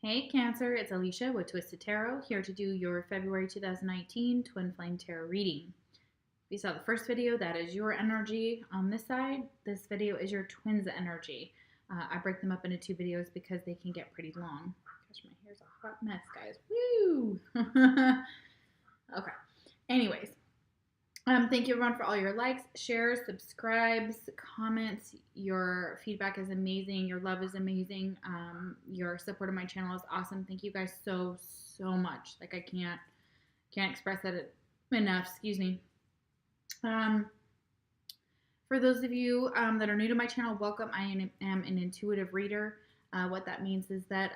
Hey Cancer, it's Alicia with Twisted Tarot, here to do your February 2019 Twin Flame Tarot reading. If you saw the first video, that is your energy on this side. This video is your twins' energy. I break them up into two videos because they can get pretty long. Gosh, my hair's a hot mess, guys. Woo! Okay. Anyways, thank you everyone for all your likes, shares, subscribes, comments. Your feedback is amazing. Your love is amazing. Your support of my channel is awesome. Thank you guys so much. Like I can't express that enough. Excuse me. For those of you that are new to my channel, welcome. I am an intuitive reader. What that means is that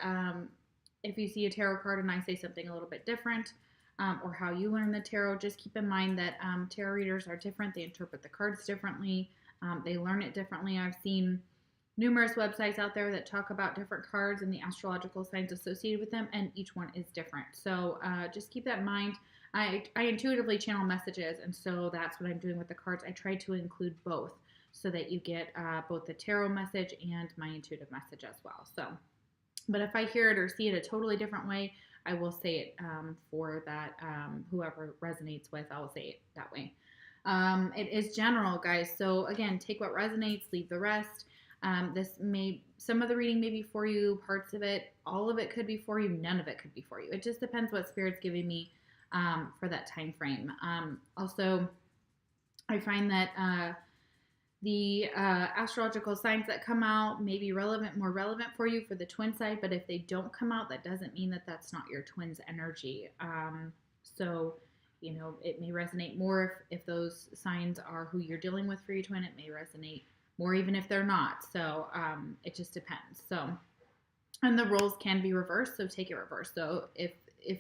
if you see a tarot card and I say something a little bit different, or how you learn the tarot, just keep in mind that tarot readers are different. They interpret the cards differently. They learn it differently. I've seen numerous websites out there that talk about different cards and the astrological signs associated with them, and each one is different. So just keep that in mind. I intuitively channel messages, and so that's what I'm doing with the cards. I try to include both so that you get both the tarot message and my intuitive message as well. So, but if I hear it or see it a totally different way, I will say it for that, whoever resonates with, I will say it that way. It is general, guys. So again, take what resonates, leave the rest. Some of the reading may be for you, parts of it, all of it could be for you, none of it could be for you. It just depends what Spirit's giving me for that time frame. Also, I find that the astrological signs that come out may be more relevant for you for the twin side, but if they don't come out, that doesn't mean that that's not your twin's energy. So, you know, it may resonate more if those signs are who you're dealing with for your twin. It may resonate more even if they're not. So it just depends. So, and the roles can be reversed, so take it reversed. So if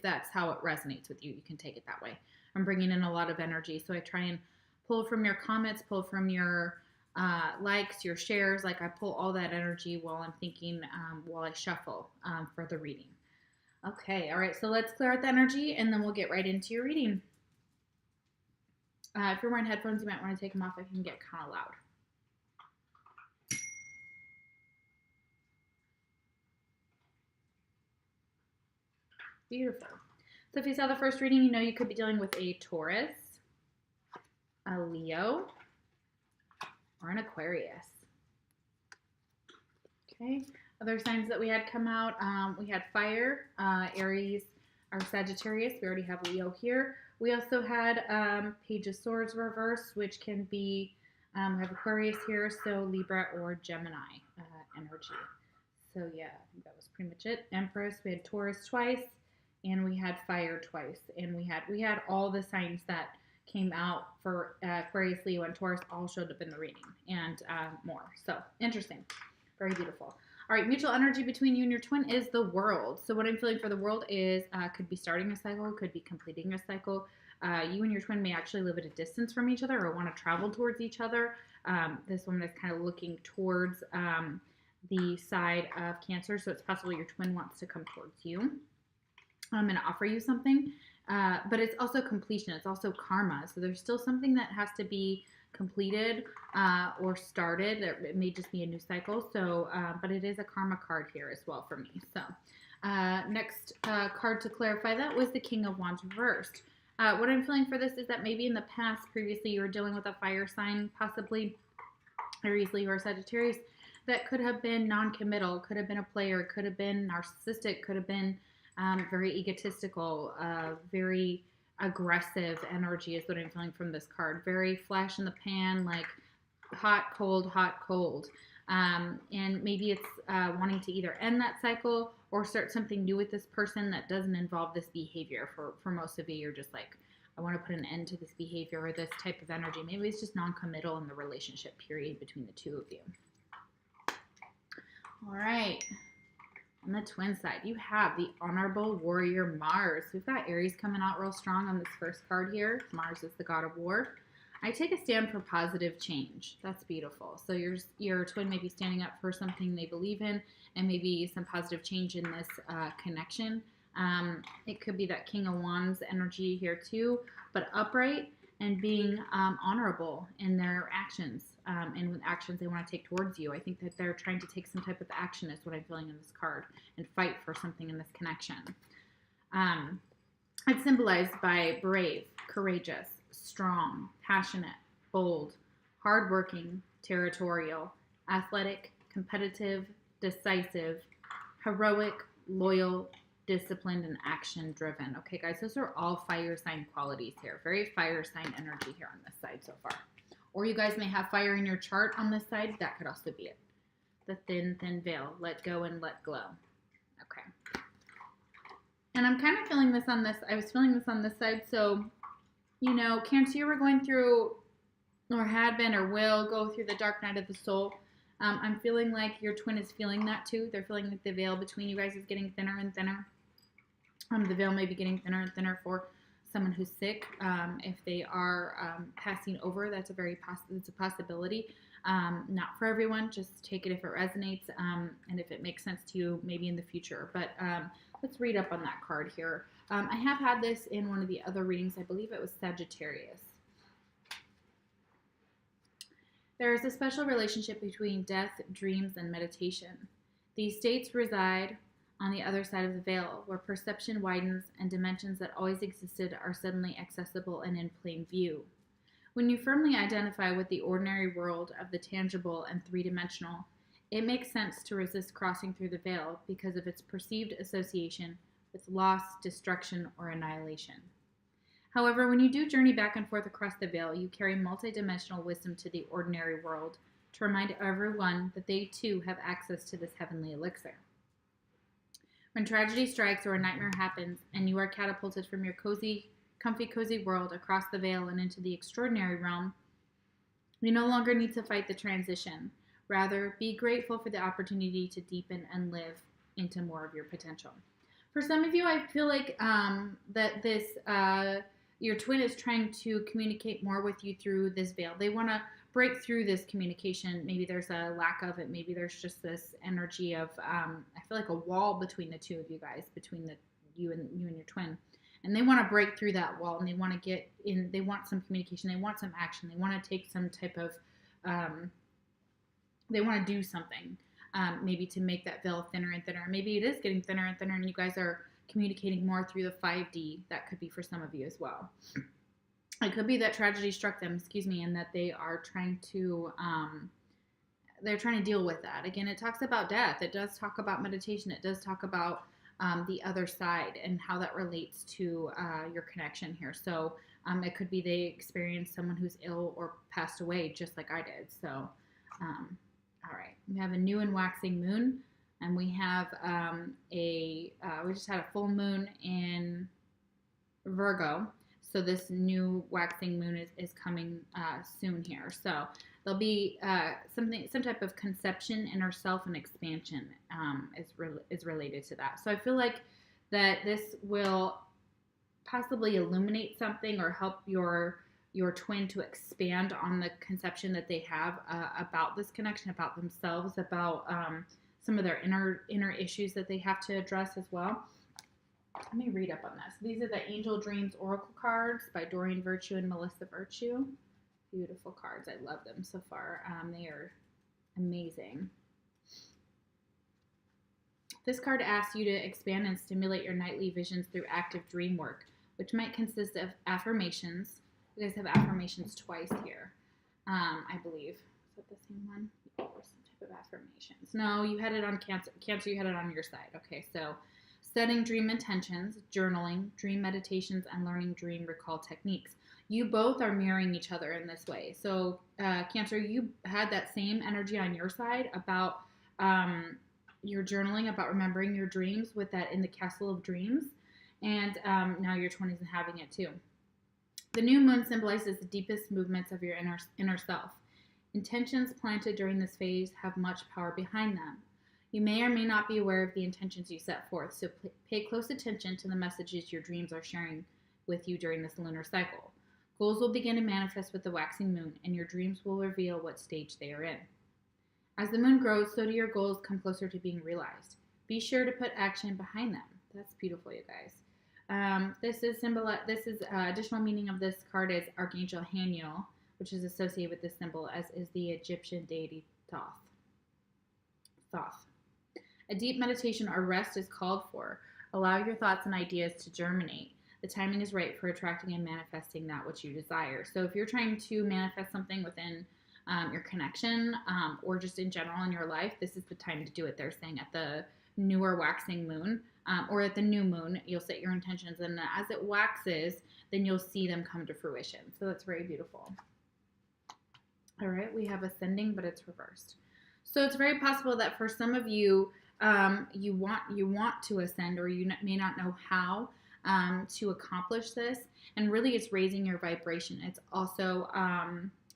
that's how it resonates with you, you can take it that way. I'm bringing in a lot of energy, so I try and pull from your comments, pull from your likes, your shares. Like I pull all that energy while I'm thinking, while I shuffle for the reading. Okay, all right, so let's clear out the energy and then we'll get right into your reading. If you're wearing headphones, you might want to take them off. It can get kind of loud. Beautiful. So if you saw the first reading, you know you could be dealing with a Taurus, a Leo, or an Aquarius. Okay, other signs that we had come out, we had fire, Aries, or Sagittarius. We already have Leo here. We also had Page of Swords reverse, which can be, we have Aquarius here, so Libra or Gemini energy. So yeah, I think that was pretty much it. Empress, we had Taurus twice, and we had fire twice, and we had all the signs that came out for Aquarius, Leo, and Taurus all showed up in the reading, and more. So interesting. Very beautiful. All right, mutual energy between you and your twin is the World. So what I'm feeling for the World is could be starting a cycle, could be completing a cycle. You and your twin may actually live at a distance from each other or want to travel towards each other. This woman is kind of looking towards the side of Cancer, so it's possible your twin wants to come towards you. I'm going to offer you something, but it's also completion. It's also karma. So there's still something that has to be completed or started. It may just be a new cycle. So, but it is a karma card here as well for me. So, next card to clarify that was the King of Wands reversed. What I'm feeling for this is that maybe in the past, previously, you were dealing with a fire sign, possibly Aries, Leo, or Sagittarius, that could have been non-committal, could have been a player, could have been narcissistic, could have been very egotistical, very aggressive energy is what I'm feeling from this card. Very flash in the pan, like hot, cold, hot, cold. And maybe it's wanting to either end that cycle or start something new with this person that doesn't involve this behavior. For most of you, you're just like, I want to put an end to this behavior or this type of energy. Maybe it's just non-committal in the relationship period between the two of you. All right. On the twin side, you have the Honorable Warrior Mars. We've got Aries coming out real strong on this first card here. Mars is the god of war. I take a stand for positive change. That's beautiful. So your twin may be standing up for something they believe in and maybe some positive change in this connection. It could be that King of Wands energy here too, but upright and being honorable in their actions. and with actions they want to take towards you. I think that they're trying to take some type of action is what I'm feeling in this card and fight for something in this connection. It's symbolized by brave, courageous, strong, passionate, bold, hardworking, territorial, athletic, competitive, decisive, heroic, loyal, disciplined, and action-driven. Okay, guys, those are all fire sign qualities here. Very fire sign energy here on this side so far. Or you guys may have fire in your chart on this side. That could also be it. The thin, thin veil. Let go and let glow. Okay. And I'm kind of feeling this on this. I was feeling this on this side. So, you know, Cancer, you were going through, or had been, or will go through the dark night of the soul. I'm feeling like your twin is feeling that too. They're feeling like the veil between you guys is getting thinner and thinner. The veil may be getting thinner and thinner for someone who's sick. If they are passing over, that's it's a possibility. Not for everyone. Just take it if it resonates and if it makes sense to you, maybe in the future. But let's read up on that card here. I have had this in one of the other readings. I believe it was Sagittarius. There is a special relationship between death, dreams, and meditation. These states reside on the other side of the veil, where perception widens and dimensions that always existed are suddenly accessible and in plain view. When you firmly identify with the ordinary world of the tangible and three-dimensional, it makes sense to resist crossing through the veil because of its perceived association with loss, destruction, or annihilation. However, when you do journey back and forth across the veil, you carry multidimensional wisdom to the ordinary world to remind everyone that they too have access to this heavenly elixir. When tragedy strikes or a nightmare happens and you are catapulted from your comfy cozy world across the veil and into the extraordinary realm, you no longer need to fight the transition. Rather, be grateful for the opportunity to deepen and live into more of your potential. For some of you, I feel like that this your twin is trying to communicate more with you through this veil. They want to break through this communication. Maybe there's a lack of it. Maybe there's just this energy of I feel like a wall between the two of you guys, between you and your twin. And they want to break through that wall, and they want to get in. They want some communication. They want some action. They want to take some type of they want to do something, maybe to make that veil thinner and thinner. Maybe it is getting thinner and thinner, and you guys are communicating more through the 5D. That could be for some of you as well. It could be that tragedy struck them, and that they are trying to deal with that. Again, it talks about death. It does talk about meditation. It does talk about the other side and how that relates to your connection here. So it could be they experienced someone who's ill or passed away, just like I did. So, all right, we have a new and waxing moon. And we have we just had a full moon in Virgo. So this new waxing moon is coming soon here. So there'll be some type of conception, inner self, and expansion is related to that. So I feel like that this will possibly illuminate something or help your twin to expand on the conception that they have about this connection, about themselves, about some of their inner issues that they have to address as well. Let me read up on this. These are the Angel Dreams Oracle cards by Doreen Virtue and Melissa Virtue. Beautiful cards. I love them so far. They are amazing. This card asks you to expand and stimulate your nightly visions through active dream work, which might consist of affirmations. You guys have affirmations twice here, I believe. Is that the same one? Or some type of affirmations. No, you had it on Cancer. Cancer, you had it on your side. Okay, so setting dream intentions, journaling, dream meditations, and learning dream recall techniques. You both are mirroring each other in this way. So, Cancer, you had that same energy on your side about your journaling, about remembering your dreams with that in the Castle of Dreams. And now your twin is having it too. The new moon symbolizes the deepest movements of your inner self. Intentions planted during this phase have much power behind them. You may or may not be aware of the intentions you set forth, so pay close attention to the messages your dreams are sharing with you during this lunar cycle. Goals will begin to manifest with the waxing moon, and your dreams will reveal what stage they are in. As the moon grows, so do your goals come closer to being realized. Be sure to put action behind them. That's beautiful, you guys. This is additional meaning of this card is Archangel Haniel, which is associated with this symbol, as is the Egyptian deity Thoth. Thoth. A deep meditation or rest is called for. Allow your thoughts and ideas to germinate. The timing is right for attracting and manifesting that which you desire. So if you're trying to manifest something within your connection or just in general in your life, this is the time to do it. They're saying at the new or waxing moon or at the new moon, you'll set your intentions, and as it waxes, then you'll see them come to fruition. So that's very beautiful. All right, we have ascending, but it's reversed. So it's very possible that for some of you, you want to ascend, or you may not know how to accomplish this. And really, it's raising your vibration. It's also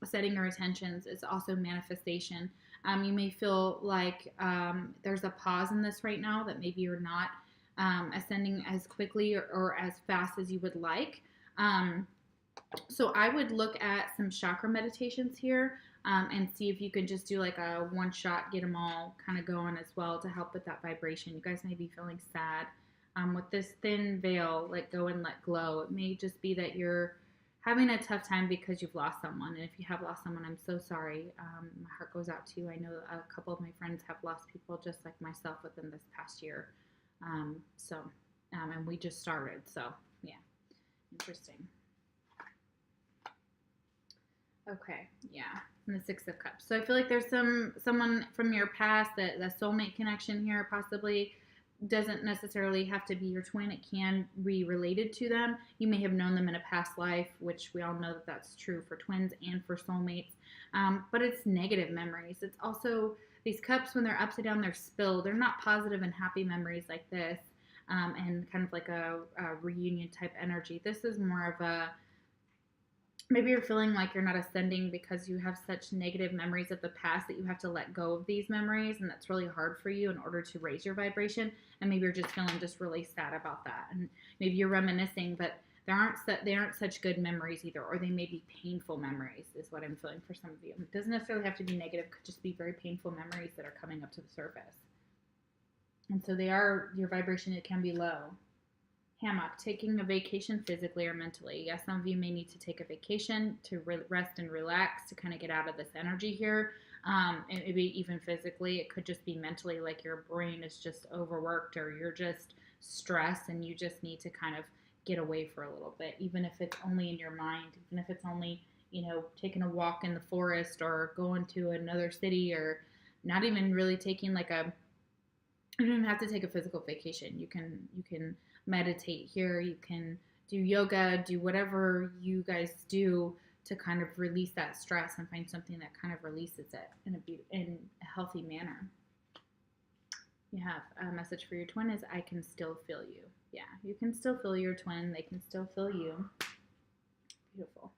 setting your intentions. It's also manifestation. You may feel like there's a pause in this right now, that maybe you're not ascending as quickly or as fast as you would like. So I would look at some chakra meditations here and see if you can just do like a one shot, get them all kind of going as well to help with that vibration. You guys may be feeling sad. With this thin veil, let go and let glow. It may just be that you're having a tough time because you've lost someone. And if you have lost someone, I'm so sorry. My heart goes out to you. I know a couple of my friends have lost people just like myself within this past year. And we just started. So, yeah, interesting. Okay, yeah, and the Six of Cups. So I feel like there's someone from your past, that the soulmate connection here possibly doesn't necessarily have to be your twin. It can be related to them. You may have known them in a past life, which we all know that that's true for twins and for soulmates. But it's negative memories. It's also these cups, when they're upside down, they're spilled. They're not positive and happy memories like this, and kind of like a reunion type energy. This is more of a, maybe you're feeling like you're not ascending because you have such negative memories of the past that you have to let go of these memories, and that's really hard for you in order to raise your vibration. And maybe you're just feeling just really sad about that, and maybe you're reminiscing, but they aren't such good memories either, or they may be painful memories is what I'm feeling for some of you. It doesn't necessarily have to be negative. It could just be very painful memories that are coming up to the surface. And so your vibration, it can be low. Hammock, taking a vacation physically or mentally. Yes, some of you may need to take a vacation to rest and relax, to kind of get out of this energy here. And maybe even physically. It could just be mentally, like your brain is just overworked, or you're just stressed and you just need to kind of get away for a little bit, even if it's only in your mind, even if it's only, taking a walk in the forest, or going to another city, or not even really taking you don't even have to take a physical vacation. You can meditate here, you can do yoga, do whatever you guys do to kind of release that stress and find something that kind of releases it in a healthy manner. You have a message for your twin is, I can still feel you. Yeah, you can still feel your twin. They can still feel you. Beautiful.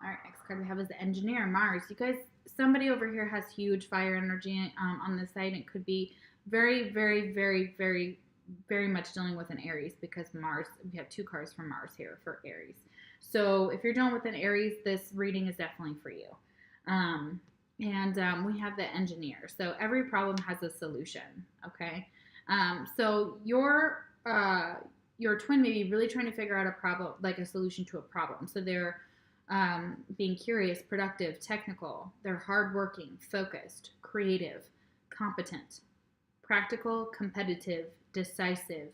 All right, next card we have is the Engineer, Mars. You guys, somebody over here has huge fire energy on this side. It could be very, very, very, very, very much dealing with an Aries, because Mars, we have two cards from Mars here for Aries. So if you're dealing with an Aries, this reading is definitely for you. We have the Engineer. So every problem has a solution, okay? So your twin may be really trying to figure out a problem, like a solution to a problem. So they're being curious, productive, technical. They're hardworking, focused, creative, competent, practical, competitive, decisive,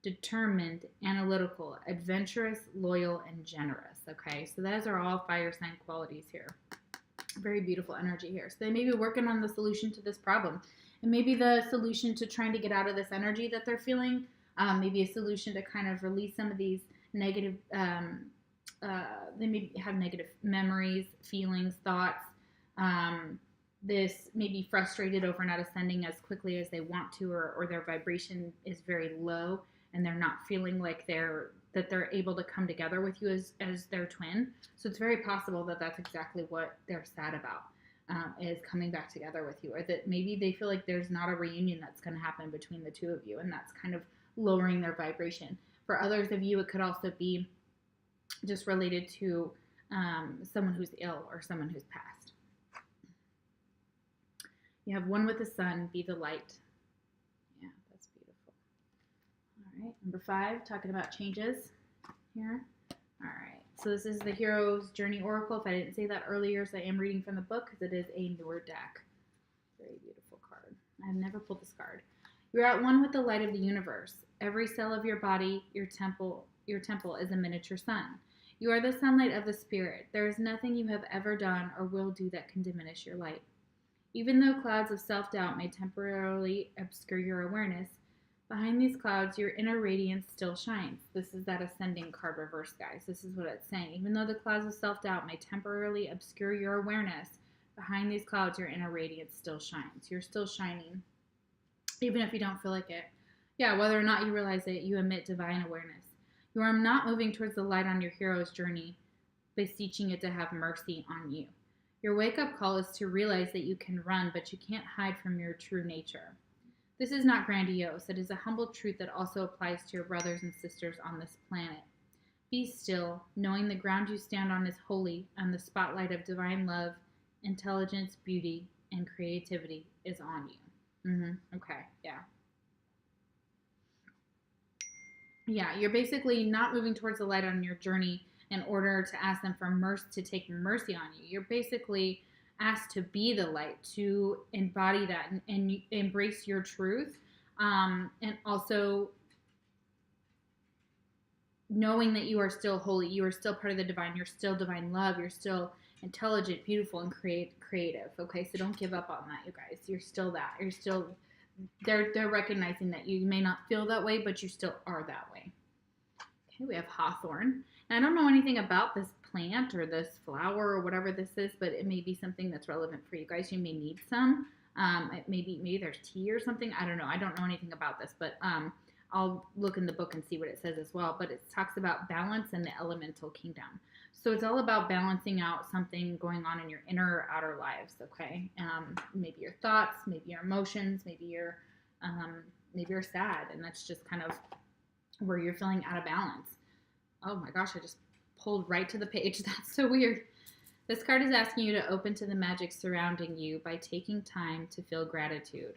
determined, analytical, adventurous, loyal, and generous. Okay, so those are all fire sign qualities here. Very beautiful energy here. So they may be working on the solution to this problem. And maybe the solution to trying to get out of this energy that they're feeling, maybe a solution to kind of release some of these negative, they may have negative memories, feelings, thoughts. This may be frustrated over not ascending as quickly as they want to, or their vibration is very low and they're not feeling like they're able to come together with you as their twin. So it's very possible that that's exactly what they're sad about, is coming back together with you, or that maybe they feel like there's not a reunion that's going to happen between the two of you, and that's kind of lowering their vibration. For others of you, it could also be just related to someone who's ill or someone who's passed. You have One with the Sun, be the light. Yeah, that's beautiful. All right, number 5, talking about changes here. All right, So this is the Hero's Journey Oracle. If I didn't say that earlier, so I am reading from the book because it is a newer deck. Very beautiful card. I've never pulled this card. You're at one with the light of the universe. Every cell of your body, your temple is a miniature sun. You are the sunlight of the spirit. There is nothing you have ever done or will do that can diminish your light. Even though clouds of self-doubt may temporarily obscure your awareness, behind these clouds, your inner radiance still shines. This is that ascending card reverse, guys. This is what it's saying. Even though the clouds of self-doubt may temporarily obscure your awareness, behind these clouds, your inner radiance still shines. You're still shining, even if you don't feel like it. Yeah, whether or not you realize it, you emit divine awareness. You are not moving towards the light on your hero's journey, beseeching it to have mercy on you. Your wake-up call is to realize that you can run, but you can't hide from your true nature. This is not grandiose. It is a humble truth that also applies to your brothers and sisters on this planet. Be still, knowing the ground you stand on is holy, and the spotlight of divine love, intelligence, beauty, and creativity is on you. Okay, yeah. Yeah, you're basically not moving towards the light on your journey in order to ask them for mercy, to take mercy on you. You're basically asked to be the light, to embody that and embrace your truth, and also knowing that you are still holy, you are still part of the divine, you're still divine love, you're still intelligent, beautiful, and creative. Okay, so don't give up on that, you guys. You're still that. You're still, they're recognizing that you may not feel that way, but you still are that way. Okay, we have hawthorn. Now, I don't know anything about this plant or this flower or whatever this is, but it may be something that's relevant for you guys. You may need some. Maybe there's tea or something. I don't know. I don't know anything about this, but I'll look in the book and see what it says as well. But it talks about balance in the elemental kingdom. So it's all about balancing out something going on in your inner or outer lives, okay? Maybe your thoughts, maybe your emotions, maybe you're sad, and that's just kind of where you're feeling out of balance. Oh my gosh, I just pulled right to the page. That's so weird. This card is asking you to open to the magic surrounding you by taking time to feel gratitude.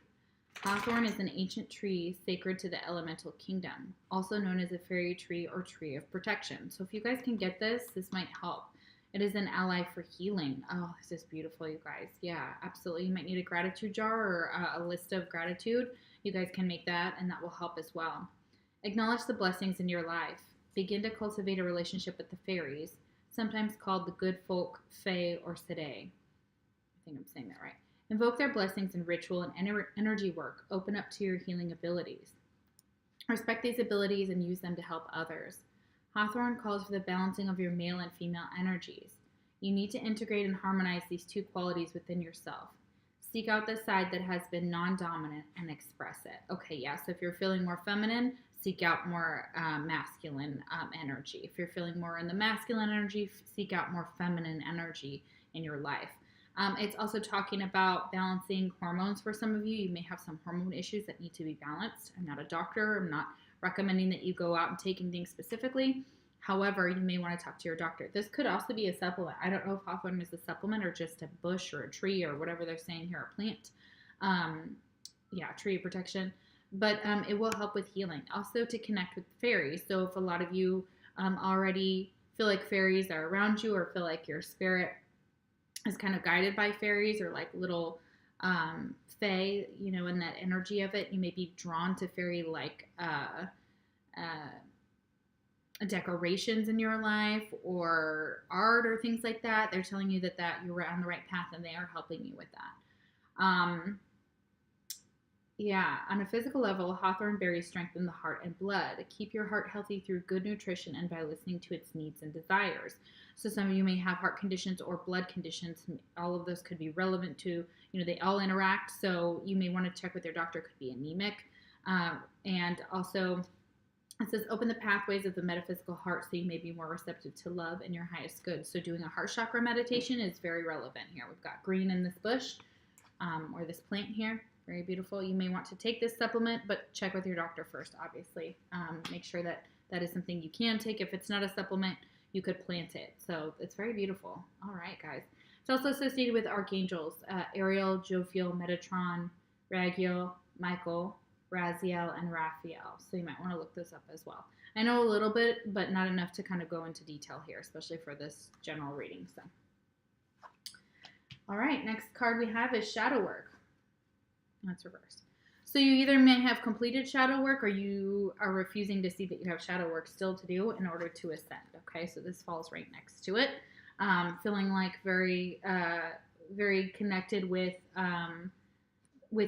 Hawthorn is an ancient tree sacred to the elemental kingdom, also known as a fairy tree or tree of protection. So if you guys can get this, this might help. It is an ally for healing. Oh, this is beautiful, you guys. Yeah, absolutely. You might need a gratitude jar or a list of gratitude. You guys can make that, and that will help as well. Acknowledge the blessings in your life. Begin to cultivate a relationship with the fairies, sometimes called the good folk, fae, or sede. I think I'm saying that right. Invoke their blessings in ritual and energy work. Open up to your healing abilities. Respect these abilities and use them to help others. Hawthorn calls for the balancing of your male and female energies. You need to integrate and harmonize these two qualities within yourself. Seek out the side that has been non-dominant and express it. Okay, yeah, so if you're feeling more feminine, seek out more masculine energy. If you're feeling more in the masculine energy, seek out more feminine energy in your life. It's also talking about balancing hormones for some of you. You may have some hormone issues that need to be balanced. I'm not a doctor. I'm not recommending that you go out and taking things specifically. However, you may want to talk to your doctor. This could also be a supplement. I don't know if hawthorn is a supplement or just a bush or a tree or whatever they're saying here, a plant. Tree of protection. But it will help with healing. Also to connect with fairies. So if a lot of you already feel like fairies are around you or feel like your spirit is kind of guided by fairies or like little fae, in that energy of it, you may be drawn to fairy-like decorations in your life or art or things like that. They're telling you that you're on the right path and they are helping you with that. On a physical level, hawthorn berries strengthen the heart and blood. Keep your heart healthy through good nutrition and by listening to its needs and desires. So some of you may have heart conditions or blood conditions. All of those could be relevant to, they all interact. So you may want to check with your doctor. It could be anemic. And also, it says, open the pathways of the metaphysical heart so you may be more receptive to love and your highest good. So doing a heart chakra meditation is very relevant here. We've got green in this bush or this plant here. Very beautiful. You may want to take this supplement, but check with your doctor first, obviously. Make sure that is something you can take. If it's not a supplement, you could plant it. So it's very beautiful. All right, guys. It's also associated with archangels, Ariel, Jophiel, Metatron, Raguel, Michael, Raziel, and Raphael. So you might want to look this up as well. I know a little bit, but not enough to kind of go into detail here, especially for this general reading. So, all right, next card we have is shadow work. That's reversed. So you either may have completed shadow work or you are refusing to see that you have shadow work still to do in order to ascend. Okay, so this falls right next to it. Feeling like very connected with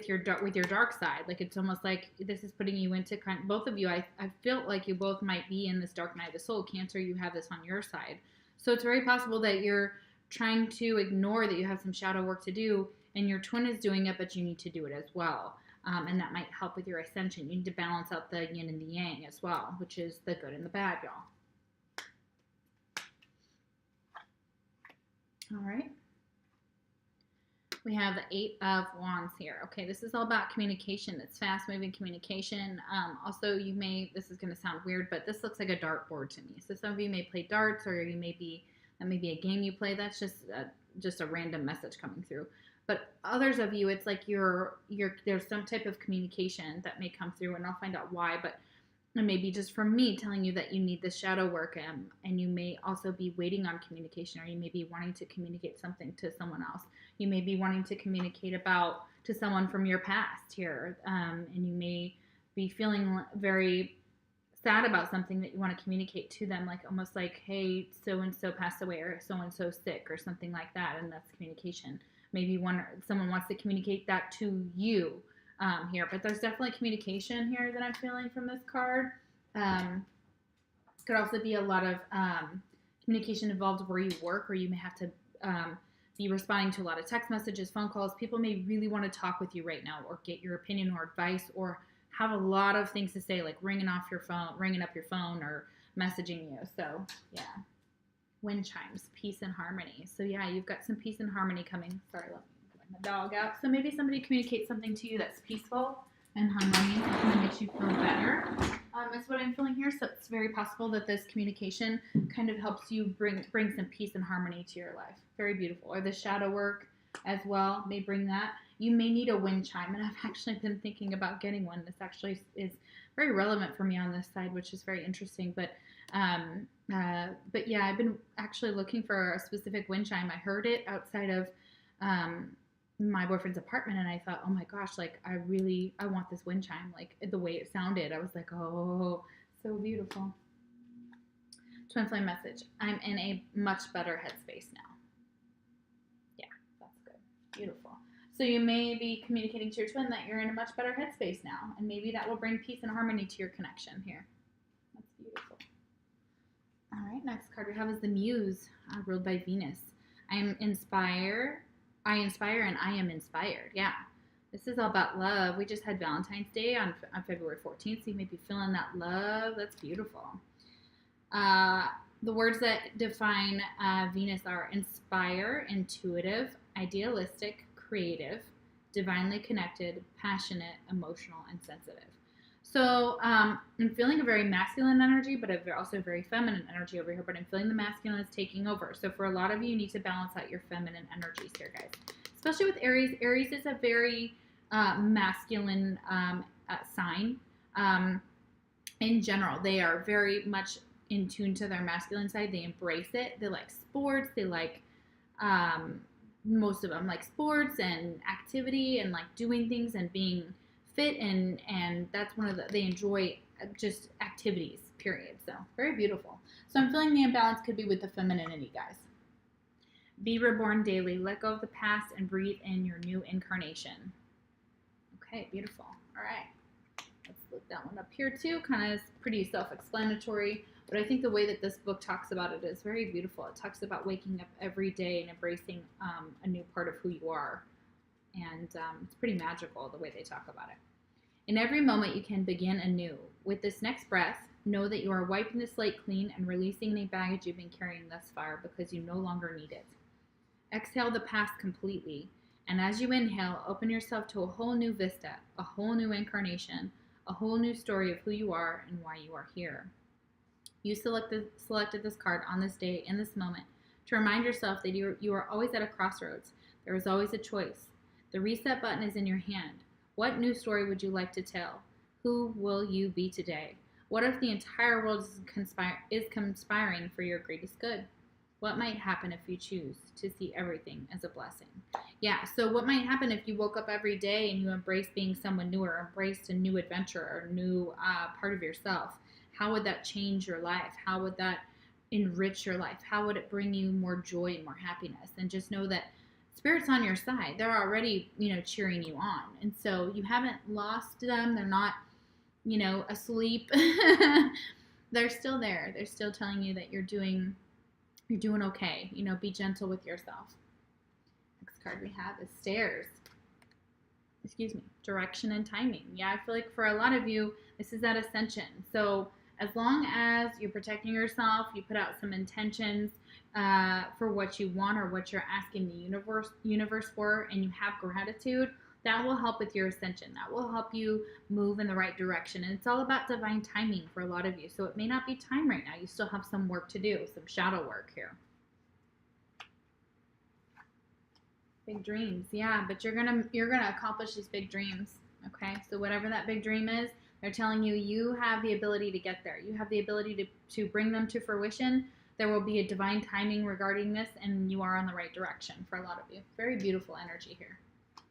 your dark side. Like it's almost like this is putting you into both of you. I feel like you both might be in this dark night of the soul. Cancer, you have this on your side. So it's very possible that you're trying to ignore that you have some shadow work to do, and your twin is doing it, but you need to do it as well. And that might help with your ascension. You need to balance out the yin and the yang as well, which is the good and the bad, y'all. All right. We have the 8 of Wands here. Okay, this is all about communication. It's fast-moving communication. Also, this is going to sound weird, but this looks like a dartboard to me. So some of you may play darts, or that may be a game you play. That's just a random message coming through. But others of you, it's like there's some type of communication that may come through, and I'll find out why. But it may be just from me telling you that you need this shadow work, and you may also be waiting on communication, or you may be wanting to communicate something to someone else. You may be wanting to communicate to someone from your past here, and you may be feeling very sad about something that you want to communicate to them, like almost like, hey, so-and-so passed away, or so-and-so sick, or something like that, and that's communication. Maybe someone wants to communicate that to you here, but there's definitely communication here that I'm feeling from this card. Could also be a lot of communication involved where you work, or you may have to be responding to a lot of text messages, phone calls. People may really want to talk with you right now, or get your opinion or advice, or have a lot of things to say, like ringing up your phone, or messaging you. So yeah. Wind chimes, peace and harmony. So yeah, you've got some peace and harmony coming. Sorry, let me let my dog out. So maybe somebody communicates something to you that's peaceful and harmonious, and that makes you feel better. Is what I'm feeling here. So it's very possible that this communication kind of helps you bring some peace and harmony to your life. Very beautiful. Or the shadow work as well may bring that. You may need a wind chime, and I've actually been thinking about getting one. This actually is very relevant for me on this side, which is very interesting. But yeah, I've been actually looking for a specific wind chime. I heard it outside of my boyfriend's apartment, and I thought, oh my gosh, like I want this wind chime. Like the way it sounded, I was like, oh, so beautiful. Twin flame message. I'm in a much better headspace now. Yeah, that's good. Beautiful. So you may be communicating to your twin that you're in a much better headspace now, and maybe that will bring peace and harmony to your connection here. That's beautiful. All right, next card we have is the Muse, ruled by Venus. I inspire, and I am inspired. Yeah, this is all about love. We just had Valentine's Day on February 14th, so you may be feeling that love. That's beautiful. The words that define Venus are inspire, intuitive, idealistic, creative, divinely connected, passionate, emotional, and sensitive. So I'm feeling a very masculine energy, but also a very feminine energy over here, but I'm feeling the masculine is taking over. So for a lot of you, you need to balance out your feminine energies here, guys. Especially with Aries. Aries is a very masculine sign. In general, they are very much in tune to their masculine side. They embrace it. They like sports. They like, most of them like sports and activity and like doing things and being fit, and that's they enjoy just activities, period. So very beautiful. So I'm feeling the imbalance could be with the femininity, guys. Be reborn daily. Let go of the past and breathe in your new incarnation. Okay, beautiful. All right. Let's look that one up here too. Kind of pretty self-explanatory, but I think the way that this book talks about it is very beautiful. It talks about waking up every day and embracing a new part of who you are. And it's pretty magical the way they talk about it. In every moment, you can begin anew. With this next breath, know that you are wiping the slate clean and releasing any baggage you've been carrying thus far because you no longer need it. Exhale the past completely, and as you inhale, open yourself to a whole new vista, a whole new incarnation, a whole new story of who you are and why you are here. You selected this card on this day, in this moment, to remind yourself that you are always at a crossroads. There is always a choice. The reset button is in your hand. What new story would you like to tell? Who will you be today? What if the entire world is conspiring for your greatest good? What might happen if you choose to see everything as a blessing? Yeah, so what might happen if you woke up every day and you embrace being someone new, or embraced a new adventure or a new part of yourself? How would that change your life? How would that enrich your life? How would it bring you more joy and more happiness? And just know that Spirit's on your side. They're already, cheering you on. And so you haven't lost them. They're not, asleep. They're still there. They're still telling you that you're doing okay. Be gentle with yourself. Next card we have is stairs. Excuse me. Direction and timing. Yeah, I feel like for a lot of you, this is that ascension. So as long as you're protecting yourself, you put out some intentions for what you want or what you're asking the universe for, and you have gratitude, that will help with your ascension. That will help you move in the right direction. And it's all about divine timing for a lot of you. So it may not be time right now. You still have some work to do, some shadow work here. Big dreams. Yeah, but you're gonna accomplish these big dreams. Okay? So whatever that big dream is, they're telling you you have the ability to get there. You have the ability to bring them to fruition. There will be a divine timing regarding this, and you are on the right direction for a lot of you. Very beautiful energy here.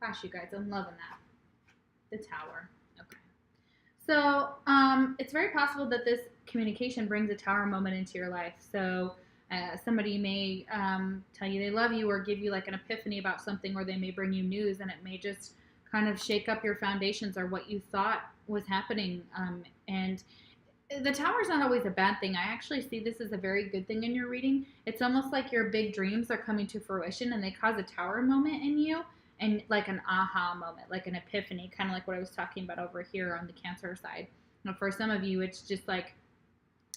Gosh, you guys, I'm loving that. The Tower. Okay. So it's very possible that this communication brings a Tower moment into your life. So somebody may tell you they love you, or give you like an epiphany about something, or they may bring you news, and it may just kind of shake up your foundations or what you thought was happening. And the Tower is not always a bad thing. I actually see this as a very good thing in your reading. It's almost like your big dreams are coming to fruition, and they cause a Tower moment in you. And like an aha moment, like an epiphany, kind of like what I was talking about over here on the Cancer side. Now, for some of you, it's just like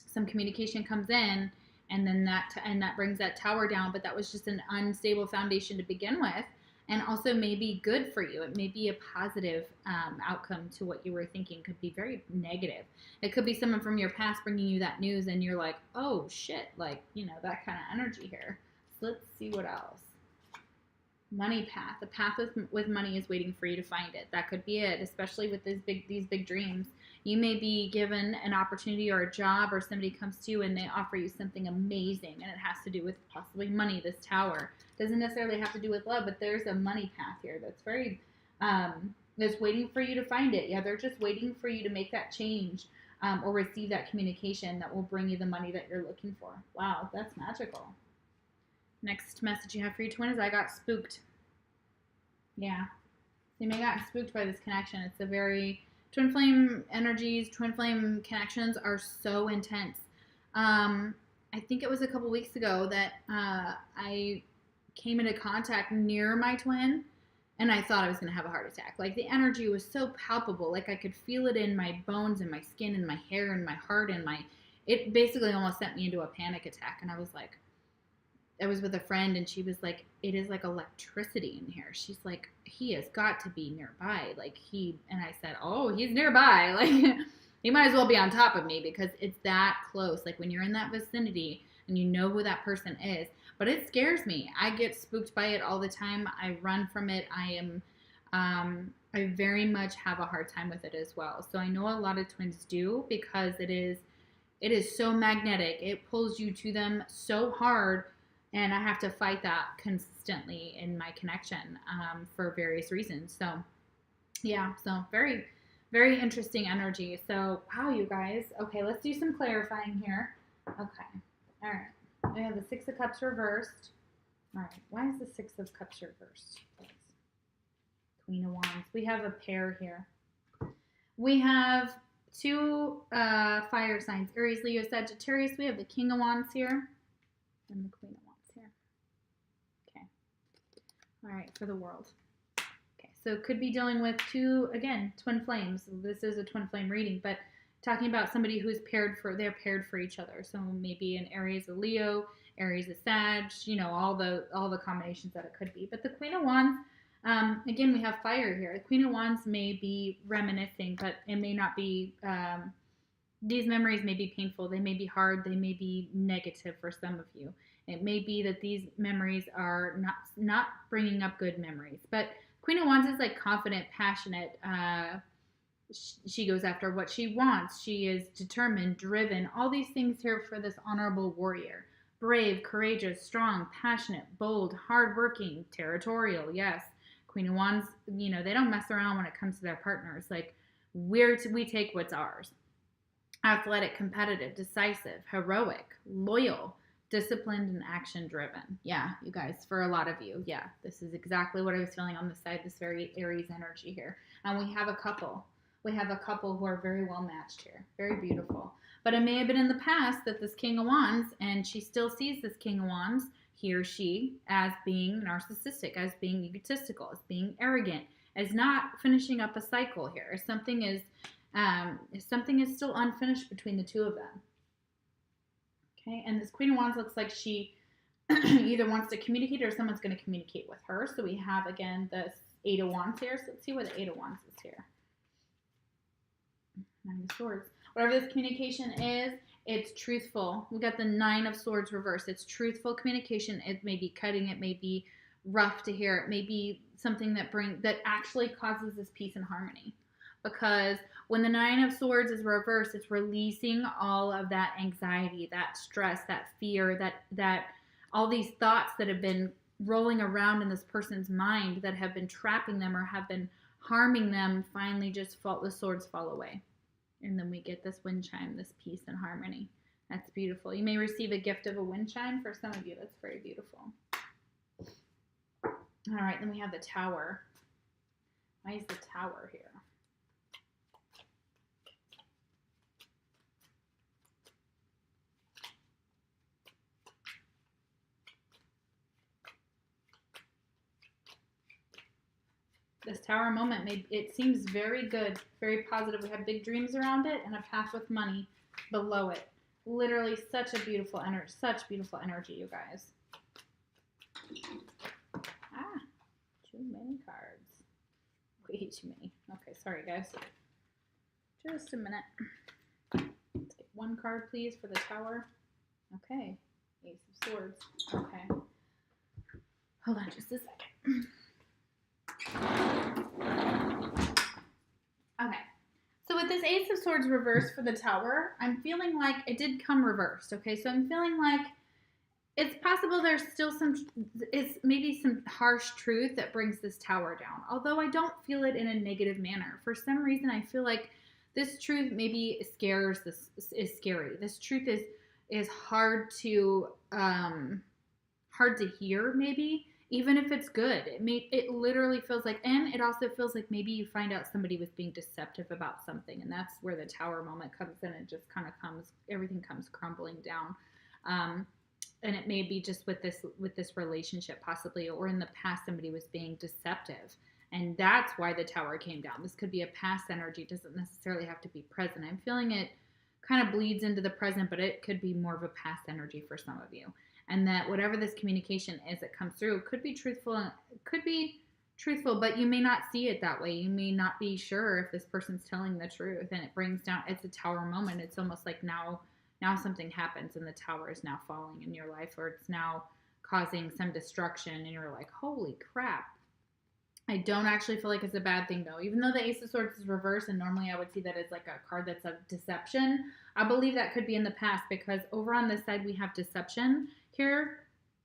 some communication comes in, and then that brings that Tower down. But that was just an unstable foundation to begin with, and also may be good for you. It may be a positive outcome to what you were thinking. Could be very negative. It could be someone from your past bringing you that news, and you're like, oh shit, like that kind of energy here. So let's see what else. Money path. The path with money is waiting for you to find it. That could be it, especially with these big dreams. You may be given an opportunity or a job, or somebody comes to you and they offer you something amazing, and it has to do with possibly money. This Tower doesn't necessarily have to do with love, but there's a money path here that's very that's waiting for you to find it. Yeah, they're just waiting for you to make that change or receive that communication that will bring you the money that you're looking for. Wow, that's magical. Next message you have for you, twin, is I got spooked. Yeah. So you may have gotten spooked by this connection. It's a very... Twin flame energies, twin flame connections are so intense. I think it was a couple weeks ago that I came into contact near my twin, and I thought I was going to have a heart attack. Like, the energy was so palpable. Like, I could feel it in my bones and my skin and my hair and my heart and it basically almost sent me into a panic attack. And I was like, I was with a friend, and she was like, it is like electricity in here. She's like, he has got to be nearby. And I said, oh, he's nearby. Like, he might as well be on top of me, because it's that close. Like, when you're in that vicinity and you know who that person is. But it scares me. I get spooked by it all the time. I run from it. I very much have a hard time with it as well. So I know a lot of twins do, because it is so magnetic. It pulls you to them so hard. And I have to fight that consistently in my connection for various reasons. So, yeah, so very, very interesting energy. So, wow, you guys. Okay, let's do some clarifying here. Okay, all right. We have the Six of Cups reversed. All right, why is the Six of Cups reversed? Queen of Wands. We have a pair here. We have two fire signs, Aries, Leo, Sagittarius. We have the King of Wands here and the Queen of Wands. All right, for the world. Okay, so it could be dealing with twin flames. This is a twin flame reading, but talking about somebody who's paired for each other. So maybe an Aries, a Leo, Aries, a Sag, all the combinations that it could be. But the Queen of Wands, again, we have fire here. The Queen of Wands may be reminiscing, but it may not be, these memories may be painful. They may be hard. They may be negative for some of you. It may be that these memories are not bringing up good memories. But Queen of Wands is like confident, passionate, She goes after what she wants. She is determined, driven, all these things here for this honorable warrior. Brave, courageous, strong, passionate, bold, hardworking, territorial, yes. Queen of Wands, you know, they don't mess around when it comes to their partners. Like, we take what's ours. Athletic, competitive, decisive, heroic, loyal, disciplined, and action driven. Yeah, you guys, for a lot of you, yeah, this is exactly what I was feeling on the side, this very Aries energy here. And we have a couple. We have a couple who are very well matched here. Very beautiful. But it may have been in the past that this King of Wands, and she still sees this King of Wands, he or she, as being narcissistic, as being egotistical, as being arrogant, as not finishing up a cycle here. If something is still unfinished between the two of them. Okay, and this Queen of Wands looks like she either wants to communicate or someone's going to communicate with her. So we have, again, this Eight of Wands here. So let's see where the Eight of Wands is here. Nine of Swords. Whatever this communication is, it's truthful. We got the Nine of Swords reversed. It's truthful communication. It may be cutting. It may be rough to hear. It may be something that actually causes this peace and harmony. Because when the Nine of Swords is reversed, it's releasing all of that anxiety, that stress, that fear, that all these thoughts that have been rolling around in this person's mind that have been trapping them or have been harming them, finally just the swords fall away. And then we get this wind chime, this peace and harmony. That's beautiful. You may receive a gift of a wind chime. For some of you, that's very beautiful. All right, then we have the Tower. Why is the Tower here? This Tower moment, it seems very good, very positive. We have big dreams around it and a path with money below it. Literally such beautiful energy, you guys. Ah, too many cards. Way too many. Okay, sorry guys. Just a minute. Let's get one card, please, for the Tower. Okay, Ace of Swords. Okay. Hold on just a second. Okay, so with this Ace of Swords reversed for the Tower, I'm feeling like it did come reversed, okay? So I'm feeling like it's possible there's still maybe some harsh truth that brings this Tower down, although I don't feel it in a negative manner. For some reason, I feel like this truth maybe is scary. This truth is hard to hear, maybe. Even if it's good, it literally feels like, and it also feels like maybe you find out somebody was being deceptive about something, and that's where the Tower moment comes in. It just kind of everything comes crumbling down, and it may be just with this relationship possibly, or in the past somebody was being deceptive, and that's why the Tower came down. This could be a past energy. It doesn't necessarily have to be present. I'm feeling it kind of bleeds into the present, but it could be more of a past energy for some of you. And that whatever this communication is that comes through could be truthful, but you may not see it that way. You may not be sure if this person's telling the truth, and it brings down, it's a Tower moment. It's almost like now something happens and the Tower is now falling in your life, or it's now causing some destruction, and you're like, holy crap. I don't actually feel like it's a bad thing though. Even though the Ace of Swords is reversed, and normally I would see that as like a card that's of deception, I believe that could be in the past, because over on this side we have deception here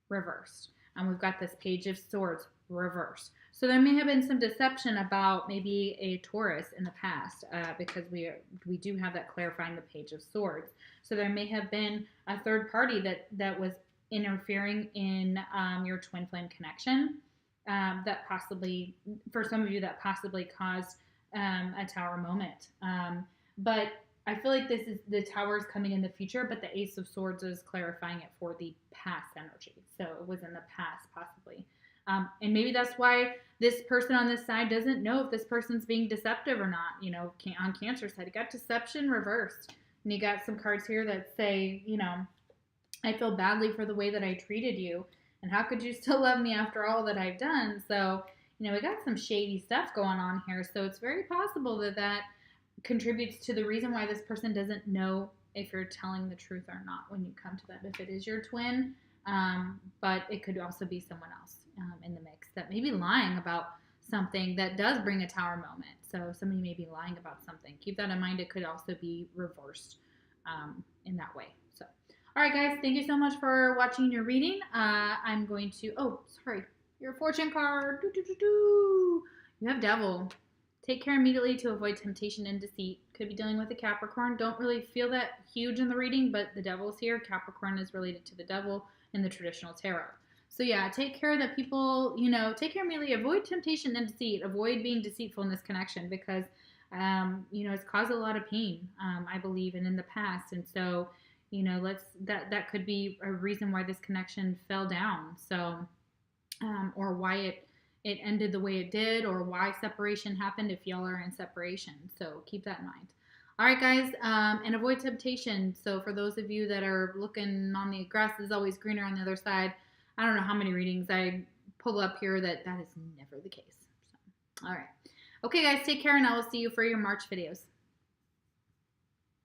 reversed, and we've got this Page of Swords reversed. So there may have been some deception about maybe a Taurus in the past, because we do have that clarifying the Page of Swords. So there may have been a third party that was interfering in your twin flame connection, that possibly, for some of you, that possibly caused a Tower moment. But I feel like the Tower is coming in the future, but the Ace of Swords is clarifying it for the past energy. So it was in the past, possibly. And maybe that's why this person on this side doesn't know if this person's being deceptive or not. You know, on Cancer side, you got deception reversed. And you got some cards here that say, you know, I feel badly for the way that I treated you. And how could you still love me after all that I've done? So, you know, we got some shady stuff going on here. So it's very possible that contributes to the reason why this person doesn't know if you're telling the truth or not when you come to them, if it is your twin, but it could also be someone else in the mix that may be lying about something that does bring a Tower moment. So somebody may be lying about something. Keep that in mind. It could also be reversed in that way. So, all right, guys, thank you so much for watching your reading. I'm going to, your fortune card. You have Devil. Take care immediately to avoid temptation and deceit. Could be dealing with a Capricorn. Don't really feel that huge in the reading, but the Devil's here. Capricorn is related to the Devil in the traditional tarot. So yeah, take care that people, take care immediately. Avoid temptation and deceit. Avoid being deceitful in this connection because, it's caused a lot of pain, I believe, and in the past. And so, that could be a reason why this connection fell down. So, or why it ended the way it did, or why separation happened if y'all are in separation. So keep that in mind. All right, guys, and avoid temptation. So for those of you that are looking on the grass is always greener on the other side, I don't know how many readings I pull up here that is never the case. So, all right. Okay, guys, take care, and I will see you for your March videos.